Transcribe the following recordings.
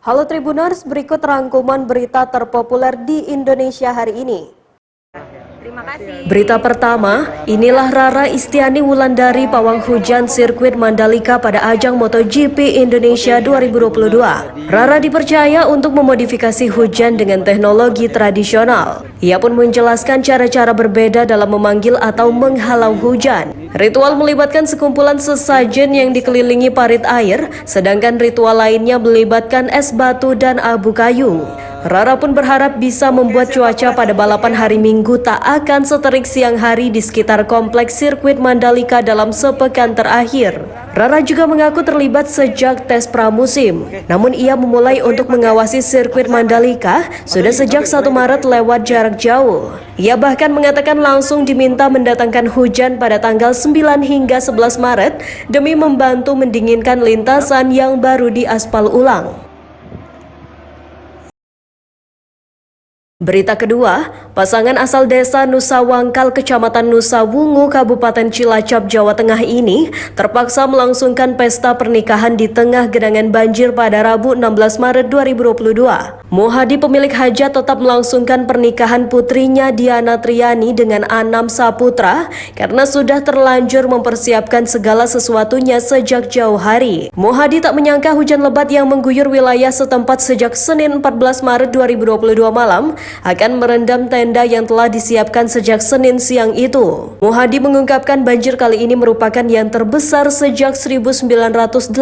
Halo Tribuners, berikut rangkuman berita terpopuler di Indonesia hari ini. Terima kasih. Berita pertama, inilah Rara Istiani Wulandari pawang hujan sirkuit Mandalika pada ajang MotoGP Indonesia 2022. Rara dipercaya untuk memodifikasi hujan dengan teknologi tradisional. Ia pun menjelaskan cara-cara berbeda dalam memanggil atau menghalau hujan. Ritual melibatkan sekumpulan sesajen yang dikelilingi parit air, sedangkan ritual lainnya melibatkan es batu dan abu kayu. Rara pun berharap bisa membuat cuaca pada balapan hari Minggu tak akan seterik siang hari di sekitar kompleks sirkuit Mandalika dalam sepekan terakhir. Rara juga mengaku terlibat sejak tes pramusim, namun ia memulai untuk mengawasi sirkuit Mandalika sudah sejak 1 Maret lewat jarak jauh. Ia bahkan mengatakan langsung diminta mendatangkan hujan pada tanggal 9 hingga 11 Maret demi membantu mendinginkan lintasan yang baru diaspal ulang. Berita kedua, pasangan asal desa Nusa Wangkal, Kecamatan Nusa Wungu, Kabupaten Cilacap, Jawa Tengah ini terpaksa melangsungkan pesta pernikahan di tengah genangan banjir pada Rabu 16 Maret 2022. Muhadi pemilik hajat tetap melangsungkan pernikahan putrinya Diana Triani dengan Anam Saputra karena sudah terlanjur mempersiapkan segala sesuatunya sejak jauh hari. Muhadi tak menyangka hujan lebat yang mengguyur wilayah setempat sejak Senin 14 Maret 2022 malam akan merendam tenda yang telah disiapkan sejak Senin siang itu. Muhadi mengungkapkan banjir kali ini merupakan yang terbesar sejak 1985.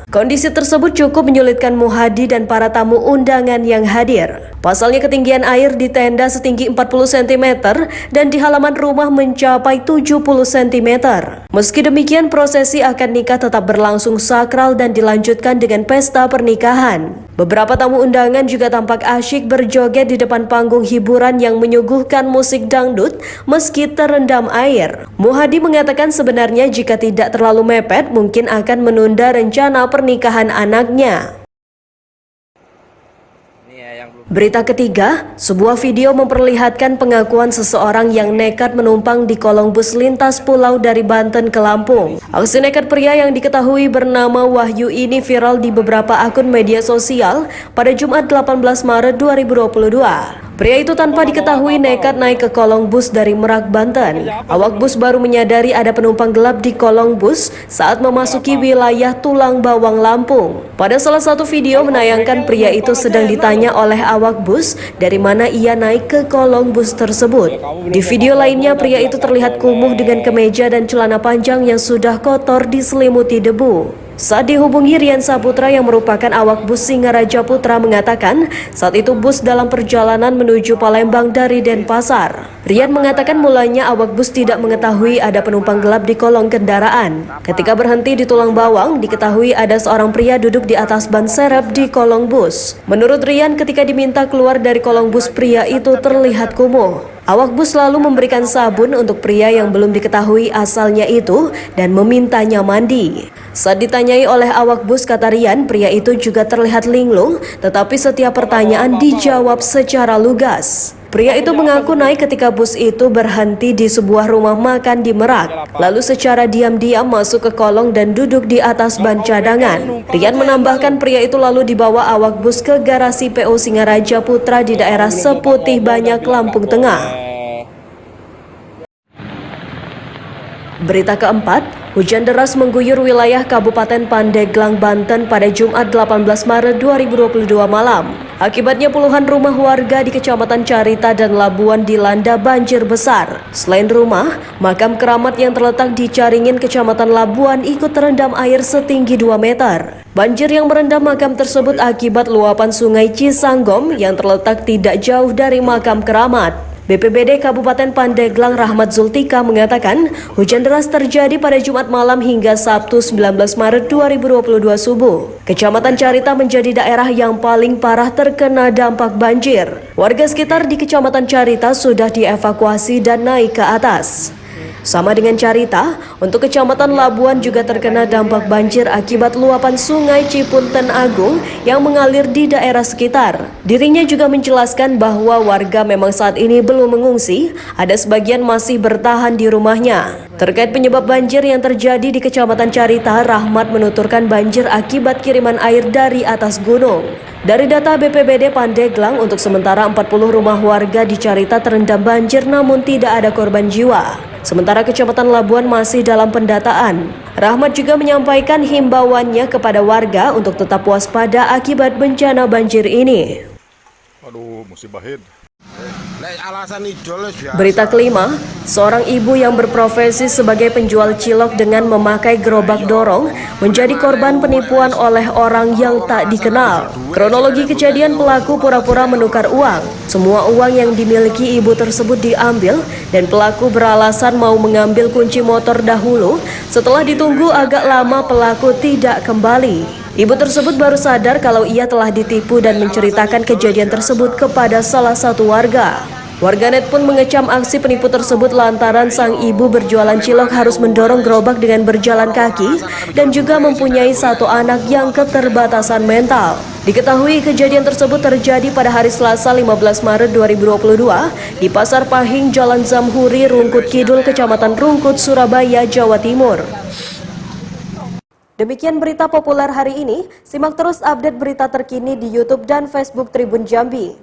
Kondisi tersebut cukup menyulitkan Muhadi dan para tamu undangan yang hadir. Pasalnya ketinggian air di tenda setinggi 40 cm dan di halaman rumah mencapai 70 cm. Meski demikian, prosesi akad nikah tetap berlangsung sakral dan dilanjutkan dengan pesta pernikahan. Beberapa tamu undangan juga tampak asyik berjoget di depan panggung hiburan yang menyuguhkan musik dangdut meski terendam air. Muhadi mengatakan sebenarnya jika tidak terlalu mepet mungkin akan menunda rencana pernikahan anaknya. Berita ketiga, sebuah video memperlihatkan pengakuan seseorang yang nekat menumpang di kolong bus lintas pulau dari Banten ke Lampung. Aksi nekat pria yang diketahui bernama Wahyu ini viral di beberapa akun media sosial pada Jumat 18 Maret 2022. Pria itu tanpa diketahui nekat naik ke kolong bus dari Merak, Banten. Awak bus baru menyadari ada penumpang gelap di kolong bus saat memasuki wilayah Tulang Bawang, Lampung. Pada salah satu video menayangkan pria itu sedang ditanya oleh awak bus dari mana ia naik ke kolong bus tersebut. Di video lainnya pria itu terlihat kumuh dengan kemeja dan celana panjang yang sudah kotor diselimuti debu. Saat dihubungi, Rian Saputra yang merupakan awak bus Singaraja Putra mengatakan saat itu bus dalam perjalanan menuju Palembang dari Denpasar. Rian mengatakan mulanya awak bus tidak mengetahui ada penumpang gelap di kolong kendaraan. Ketika berhenti di Tulang Bawang, diketahui ada seorang pria duduk di atas ban serep di kolong bus. Menurut Rian, ketika diminta keluar dari kolong bus, pria itu terlihat kumuh. Awak bus lalu memberikan sabun untuk pria yang belum diketahui asalnya itu dan memintanya mandi. Saat ditanyai oleh awak bus, kata Rian, pria itu juga terlihat linglung, tetapi setiap pertanyaan dijawab secara lugas. Pria itu mengaku naik ketika bus itu berhenti di sebuah rumah makan di Merak, lalu secara diam-diam masuk ke kolong dan duduk di atas ban cadangan. Rian menambahkan pria itu lalu dibawa awak bus ke garasi PO Singaraja Putra di daerah Seputih Banyak, Lampung Tengah. Berita keempat, hujan deras mengguyur wilayah Kabupaten Pandeglang, Banten pada Jumat 18 Maret 2022 malam. Akibatnya puluhan rumah warga di Kecamatan Carita dan Labuan dilanda banjir besar. Selain rumah, makam keramat yang terletak di Caringin, Kecamatan Labuan ikut terendam air setinggi 2 meter. Banjir yang merendam makam tersebut akibat luapan sungai Cisanggom yang terletak tidak jauh dari makam keramat. BPBD Kabupaten Pandeglang Rahmat Zultika mengatakan hujan deras terjadi pada Jumat malam hingga Sabtu 19 Maret 2022 subuh. Kecamatan Carita menjadi daerah yang paling parah terkena dampak banjir. Warga sekitar di Kecamatan Carita sudah dievakuasi dan naik ke atas. Sama dengan Carita, untuk Kecamatan Labuan juga terkena dampak banjir akibat luapan Sungai Cipunten Agung yang mengalir di daerah sekitar. Dirinya juga menjelaskan bahwa warga memang saat ini belum mengungsi, ada sebagian masih bertahan di rumahnya. Terkait penyebab banjir yang terjadi di Kecamatan Carita, Rahmat menuturkan banjir akibat kiriman air dari atas gunung. Dari data BPBD Pandeglang, untuk sementara 40 rumah warga di Carita terendam banjir namun tidak ada korban jiwa. Sementara Kecamatan Labuan masih dalam pendataan. Rahmat juga menyampaikan himbauannya kepada warga untuk tetap waspada akibat bencana banjir ini. Aduh, musibahid. Berita kelima, seorang ibu yang berprofesi sebagai penjual cilok dengan memakai gerobak dorong menjadi korban penipuan oleh orang yang tak dikenal. Kronologi kejadian, pelaku pura-pura menukar uang. Semua uang yang dimiliki ibu tersebut diambil dan pelaku beralasan mau mengambil kunci motor dahulu. Setelah ditunggu agak lama, pelaku tidak kembali. Ibu tersebut baru sadar kalau ia telah ditipu dan menceritakan kejadian tersebut kepada salah satu warga. Warganet pun mengecam aksi penipu tersebut lantaran sang ibu berjualan cilok harus mendorong gerobak dengan berjalan kaki dan juga mempunyai satu anak yang keterbatasan mental. Diketahui kejadian tersebut terjadi pada hari Selasa 15 Maret 2022 di Pasar Pahing, Jalan Zamhuri, Rungkut Kidul, Kecamatan Rungkut, Surabaya, Jawa Timur. Demikian berita populer hari ini. Simak terus update berita terkini di YouTube dan Facebook Tribun Jambi.